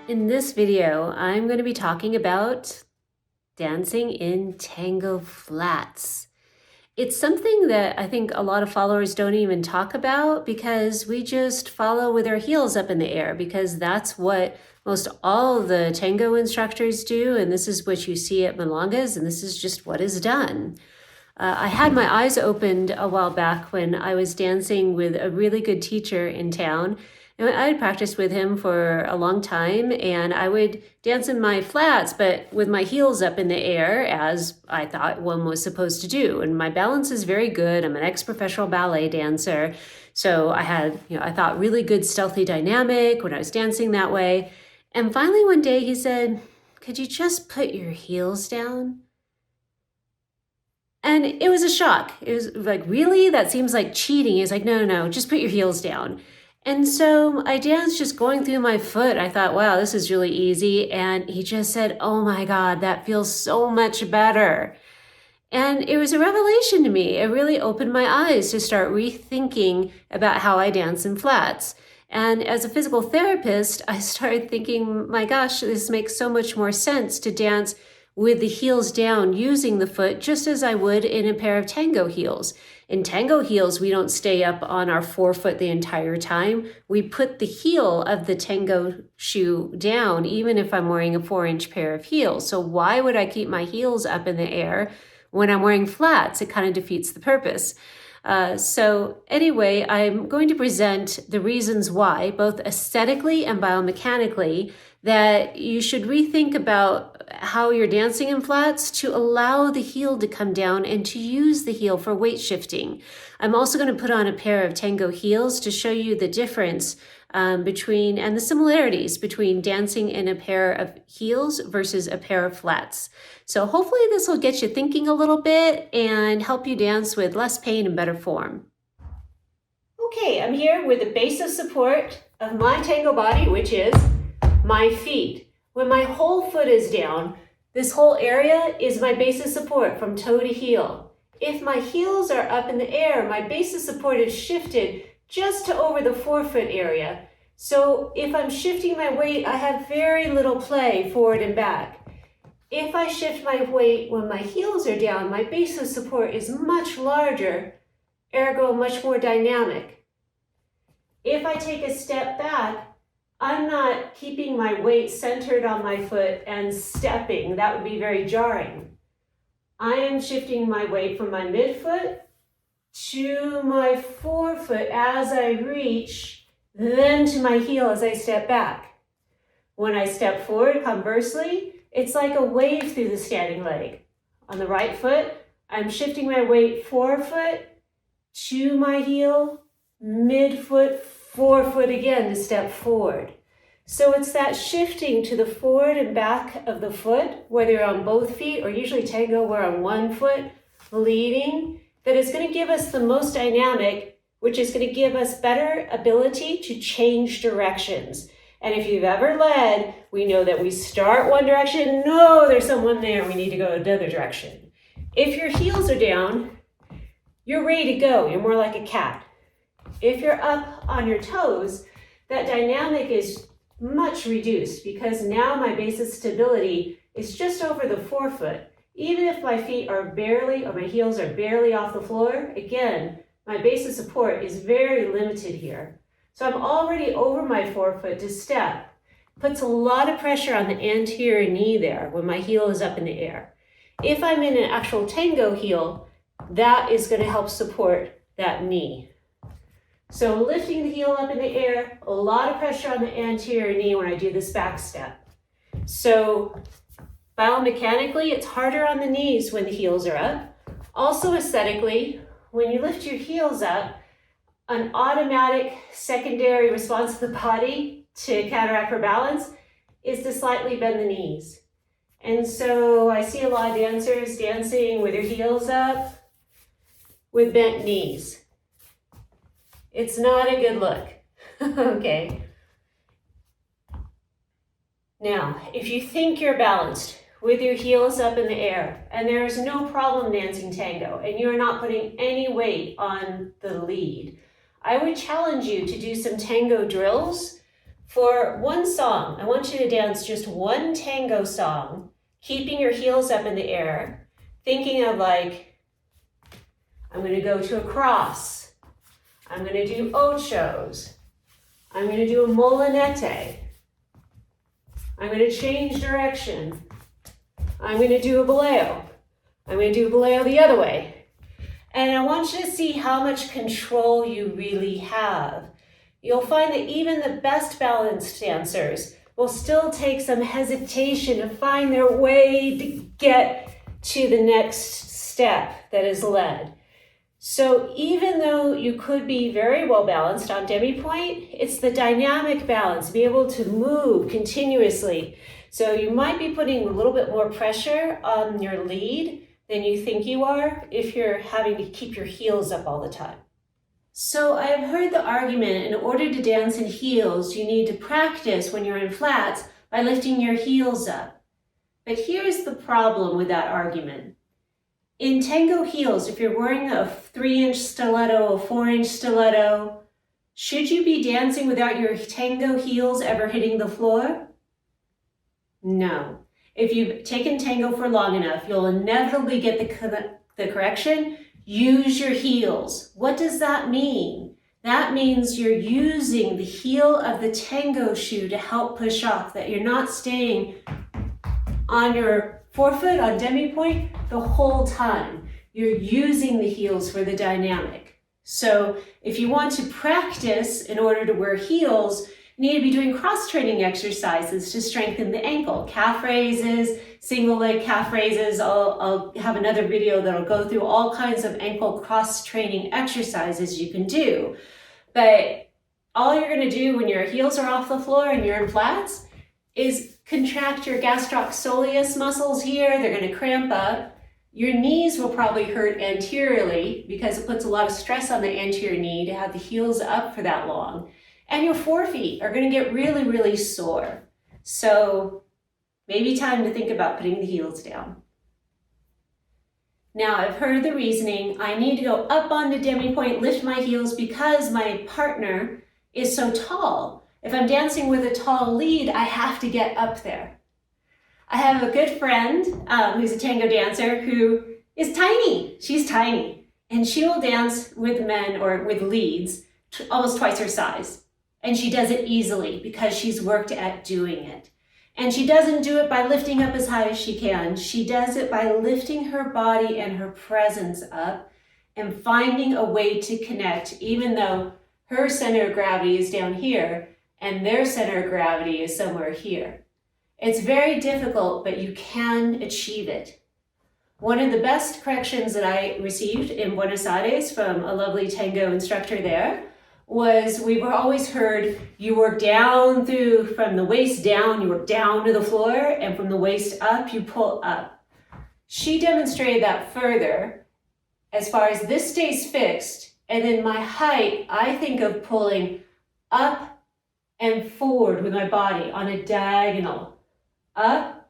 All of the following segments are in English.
In this video, I'm going to be talking about dancing in tango flats. It's something that I think a lot of followers don't even talk about because we just follow with our heels up in the air because that's what most all the tango instructors do, and this is what you see at milongas, and this is just what is done. I had my eyes opened a while back when I was dancing with a really good teacher in town. And I had practiced with him for a long time, and I would dance in my flats, but with my heels up in the air, as I thought one was supposed to do. And my balance is very good. I'm an ex-professional ballet dancer. So I had, I thought really good stealthy dynamic when I was dancing that way. And finally one day he said, "Could you just put your heels down?" And it was a shock. It was like, really? That seems like cheating. He's like, no, just put your heels down. And so I danced just going through my foot. I thought, wow, this is really easy. And he just said, oh my God, that feels so much better. And it was a revelation to me. It really opened my eyes to start rethinking about how I dance in flats. And as a physical therapist, I started thinking, my gosh, this makes so much more sense to dance with the heels down using the foot just as I would in a pair of tango heels. In tango heels, we don't stay up on our forefoot the entire time. We put the heel of the tango shoe down, even if I'm wearing a 4-inch pair of heels. So why would I keep my heels up in the air when I'm wearing flats? It kind of defeats the purpose. So anyway, I'm going to present the reasons why, both aesthetically and biomechanically, that you should rethink about how you're dancing in flats to allow the heel to come down and to use the heel for weight shifting. I'm also going to put on a pair of tango heels to show you the difference between and the similarities between dancing in a pair of heels versus a pair of flats. So hopefully this will get you thinking a little bit and help you dance with less pain and better form. Okay, I'm here with the base of support of my tango body, which is my feet. When my whole foot is down, this whole area is my base of support from toe to heel. If my heels are up in the air, my base of support is shifted just to over the forefoot area. So if I'm shifting my weight, I have very little play forward and back. If I shift my weight when my heels are down, my base of support is much larger, ergo much more dynamic. If I take a step back, I'm not keeping my weight centered on my foot and stepping. That would be very jarring. I am shifting my weight from my midfoot to my forefoot as I reach, then to my heel as I step back. When I step forward, conversely, it's like a wave through the standing leg. On the right foot, I'm shifting my weight forefoot to my heel, midfoot, forefoot again to step forward. So it's that shifting to the forward and back of the foot, whether you're on both feet or usually tango, we're on one foot leading, that is going to give us the most dynamic, which is going to give us better ability to change directions. And if you've ever led, we know that we start one direction, no, there's someone there, we need to go another direction. If your heels are down, you're ready to go, you're more like a cat. If you're up on your toes, that dynamic is much reduced because now my base of stability is just over the forefoot. Even if my feet are barely, or my heels are barely off the floor, again, my base of support is very limited here. So I'm already over my forefoot to step. Puts a lot of pressure on the anterior knee there when my heel is up in the air. If I'm in an actual tango heel, that is going to help support that knee. So lifting the heel up in the air, a lot of pressure on the anterior knee when I do this back step. So biomechanically, it's harder on the knees when the heels are up. Also aesthetically, when you lift your heels up, an automatic secondary response of the body to counteract for balance is to slightly bend the knees. And so I see a lot of dancers dancing with their heels up with bent knees. It's not a good look, okay? Now, if you think you're balanced with your heels up in the air and there is no problem dancing tango and you're not putting any weight on the lead, I would challenge you to do some tango drills For one song, I want you to dance just one tango song, keeping your heels up in the air, thinking of like, I'm going to go to a cross. I'm going to do ochos. I'm going to do a molinete. I'm going to change direction. I'm going to do a boleo. I'm going to do a boleo the other way. And I want you to see how much control you really have. You'll find that even the best balanced dancers will still take some hesitation to find their way to get to the next step that is led. So even though you could be very well balanced on demi-pointe, it's the dynamic balance, be able to move continuously. So you might be putting a little bit more pressure on your lead than you think you are if you're having to keep your heels up all the time. So I have heard the argument, in order to dance in heels, you need to practice when you're in flats by lifting your heels up. But here's the problem with that argument. In tango heels, if you're wearing a 3-inch stiletto, a 4-inch stiletto, should you be dancing without your tango heels ever hitting the floor? No. If you've taken tango for long enough, you'll inevitably get the correction. Use your heels. What does that mean? That means you're using the heel of the tango shoe to help push off, that you're not staying on your forefoot on demi-pointe the whole time. You're using the heels for the dynamic. So if you want to practice in order to wear heels, you need to be doing cross-training exercises to strengthen the ankle. Calf raises, single leg calf raises. I'll have another video that'll go through all kinds of ankle cross-training exercises you can do. But all you're going to do when your heels are off the floor and you're in flats is contract your gastrocsoleus muscles here. They're going to cramp up. Your knees will probably hurt anteriorly because it puts a lot of stress on the anterior knee to have the heels up for that long. And your forefeet are going to get really, really sore. So maybe time to think about putting the heels down. Now I've heard the reasoning. I need to go up on the demi-pointe, lift my heels because my partner is so tall. If I'm dancing with a tall lead, I have to get up there. I have a good friend who's a tango dancer who is tiny. She's tiny. And she will dance with men or with leads almost twice her size. And she does it easily because she's worked at doing it. And she doesn't do it by lifting up as high as she can. She does it by lifting her body and her presence up and finding a way to connect, even though her center of gravity is down here and their center of gravity is somewhere here. It's very difficult, but you can achieve it. One of the best corrections that I received in Buenos Aires from a lovely tango instructor there was we were always heard you work down through, from the waist down, you work down to the floor, and from the waist up, you pull up. She demonstrated that further as far as this stays fixed, and then my height, I think of pulling up and forward with my body on a diagonal. Up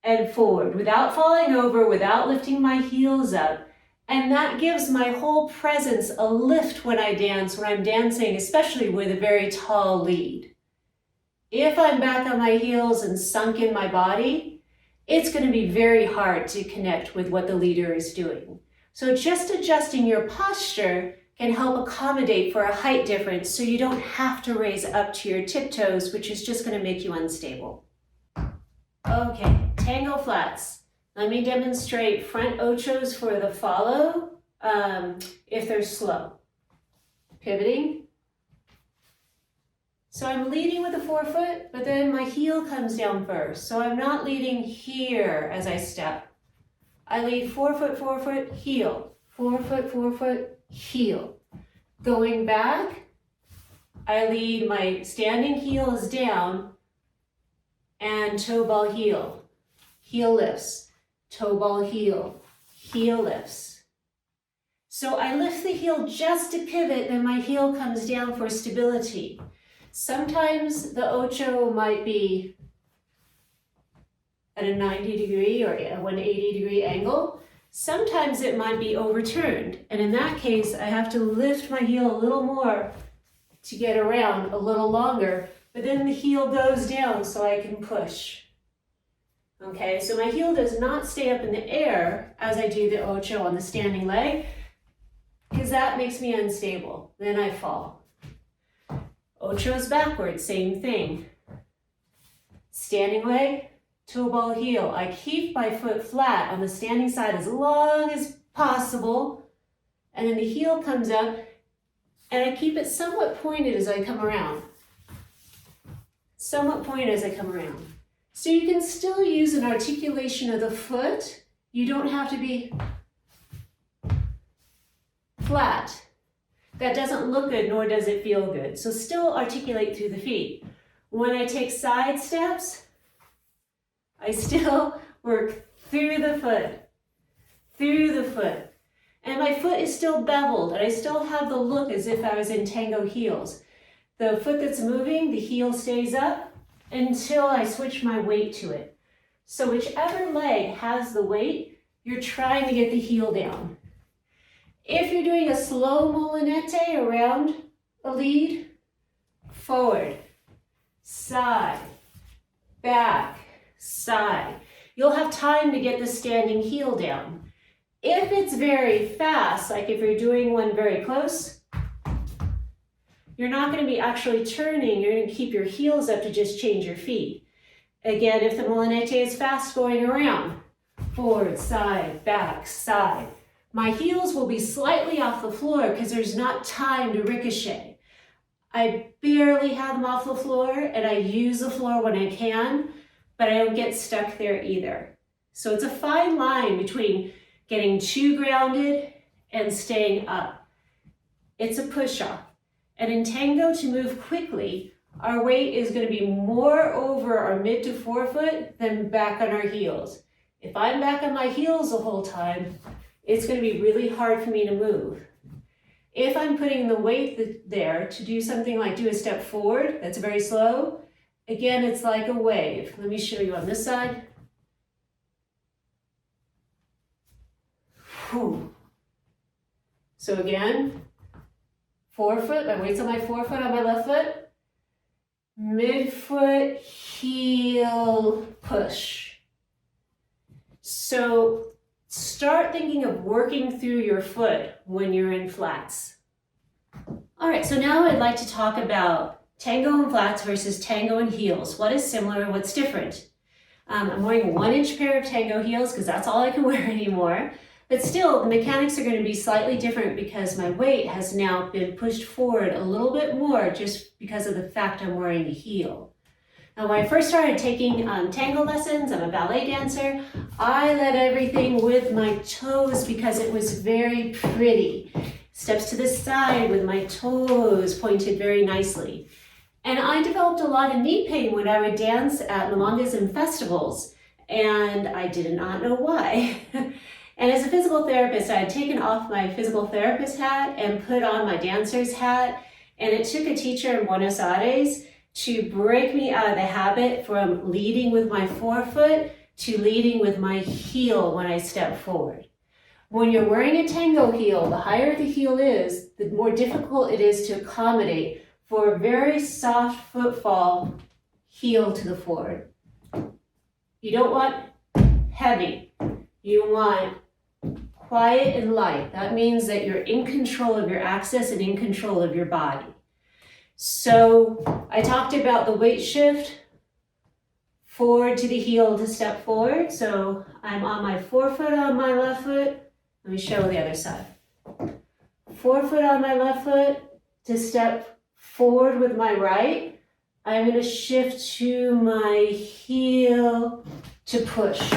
and forward without falling over, without lifting my heels up. And that gives my whole presence a lift when I dance, when I'm dancing, especially with a very tall lead. If I'm back on my heels and sunk in my body, it's going to be very hard to connect with what the leader is doing. So just adjusting your posture can help accommodate for a height difference so you don't have to raise up to your tiptoes, which is just going to make you unstable. Okay, tango flats. Let me demonstrate front ochos for the follow if they're slow. Pivoting. So I'm leading with the forefoot, but then my heel comes down first. So I'm not leading here as I step. I lead forefoot, heel. Forefoot, heel. Going back, I lead my standing heels down and toe ball heel. Heel lifts. Toe ball heel, heel lifts. So I lift the heel just to pivot, then my heel comes down for stability. Sometimes the ocho might be at a 90 degree or a 180 degree angle. Sometimes it might be overturned. And in that case, I have to lift my heel a little more to get around a little longer, but then the heel goes down so I can push. Okay, so my heel does not stay up in the air as I do the ocho on the standing leg, because that makes me unstable. Then I fall. Ochos backwards, same thing. Standing leg, toe ball heel. I keep my foot flat on the standing side as long as possible, and then the heel comes up, and I keep it somewhat pointed as I come around. Somewhat pointed as I come around. So you can still use an articulation of the foot. You don't have to be flat. That doesn't look good, nor does it feel good. So still articulate through the feet. When I take side steps, I still work through the foot, And my foot is still beveled, and I still have the look as if I was in tango heels. The foot that's moving, the heel stays up until I switch my weight to it. So whichever leg has the weight, you're trying to get the heel down. If you're doing a slow molinete around a lead, forward, side, back, side. You'll have time to get the standing heel down. If it's very fast, like if you're doing one very close, you're not going to be actually turning. You're going to keep your heels up to just change your feet. Again, if the molinete is fast going around, forward, side, back, side, my heels will be slightly off the floor because there's not time to ricochet. I barely have them off the floor, and I use the floor when I can, but I don't get stuck there either. So it's a fine line between getting too grounded and staying up. It's a push-off. And in tango, to move quickly, our weight is going to be more over our mid to forefoot than back on our heels. If I'm back on my heels the whole time, it's going to be really hard for me to move. If I'm putting the weight there to do something like do a step forward, that's very slow, again, it's like a wave. Let me show you on this side. Whew. So again, forefoot, my weight's on my forefoot, on my left foot. Midfoot, heel, push. So start thinking of working through your foot when you're in flats. All right, so now I'd like to talk about tango and flats versus tango and heels. What is similar, what's different? I'm wearing a 1-inch pair of tango heels because that's all I can wear anymore. But still, the mechanics are going to be slightly different because my weight has now been pushed forward a little bit more just because of the fact I'm wearing a heel. Now, when I first started taking tango lessons, I'm a ballet dancer, I led everything with my toes because it was very pretty. Steps to the side with my toes pointed very nicely. And I developed a lot of knee pain when I would dance at milongas and festivals, and I did not know why. And as a physical therapist, I had taken off my physical therapist hat and put on my dancer's hat, and it took a teacher in Buenos Aires to break me out of the habit from leading with my forefoot to leading with my heel when I step forward. When you're wearing a tango heel, the higher the heel is, the more difficult it is to accommodate for a very soft footfall, heel to the forward. You don't want heavy. You want quiet and light. That means that you're in control of your axis and in control of your body. So I talked about the weight shift forward to the heel to step forward. So I'm on my forefoot on my left foot. Let me show the other side. Forefoot on my left foot to step forward with my right. I'm going to shift to my heel to push.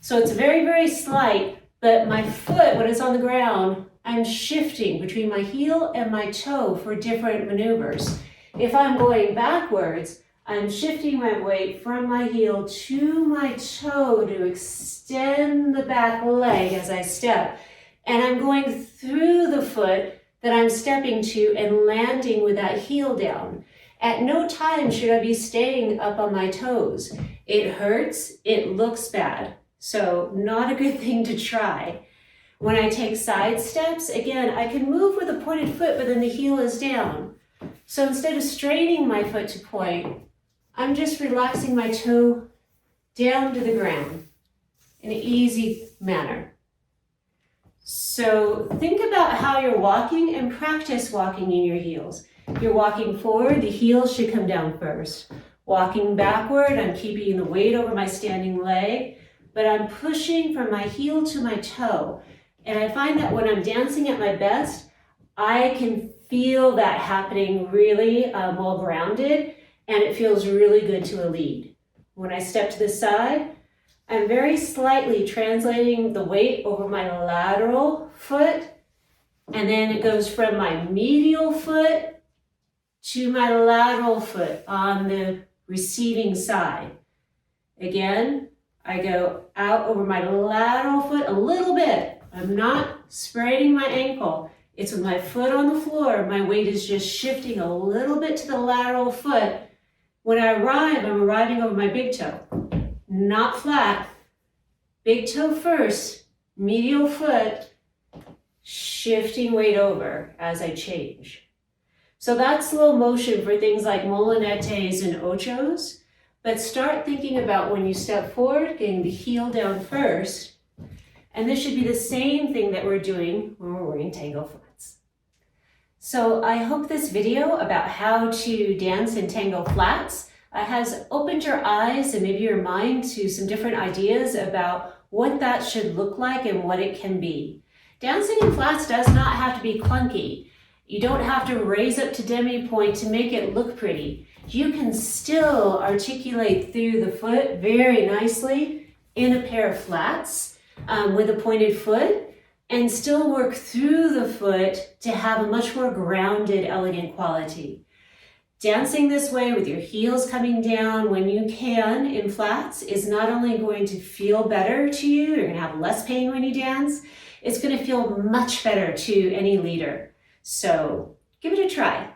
So it's very, very slight, but my foot, when it's on the ground, I'm shifting between my heel and my toe for different maneuvers. If I'm going backwards, I'm shifting my weight from my heel to my toe to extend the back leg as I step. And I'm going through the foot that I'm stepping to and landing with that heel down. At no time should I be staying up on my toes. It hurts, it looks bad. So not a good thing to try. When I take side steps, again, I can move with a pointed foot, but then the heel is down. So instead of straining my foot to point, I'm just relaxing my toe down to the ground in an easy manner. So think about how you're walking and practice walking in your heels. If you're walking forward, the heels should come down first. Walking backward, I'm keeping the weight over my standing leg, but I'm pushing from my heel to my toe. And I find that when I'm dancing at my best, I can feel that happening really well grounded, and it feels really good to a lead. When I step to the side, I'm very slightly translating the weight over my lateral foot, and then it goes from my medial foot to my lateral foot on the receiving side. Again, I go out over my lateral foot a little bit. I'm not spraining my ankle. It's with my foot on the floor. My weight is just shifting a little bit to the lateral foot. When I arrive, I'm arriving over my big toe. Not flat. Big toe first, medial foot, shifting weight over as I change. So that's slow motion for things like Molinetes and ochos. But start thinking about when you step forward, getting the heel down first. And this should be the same thing that we're doing when we're wearing tango flats. So I hope this video about how to dance in tango flats has opened your eyes and maybe your mind to some different ideas about what that should look like and what it can be. Dancing in flats does not have to be clunky. You don't have to raise up to demi-point to make it look pretty. You can still articulate through the foot very nicely in a pair of flats with a pointed foot and still work through the foot to have a much more grounded, elegant quality. Dancing this way with your heels coming down when you can in flats is not only going to feel better to you, you're going to have less pain when you dance, it's going to feel much better to any leader. So give it a try.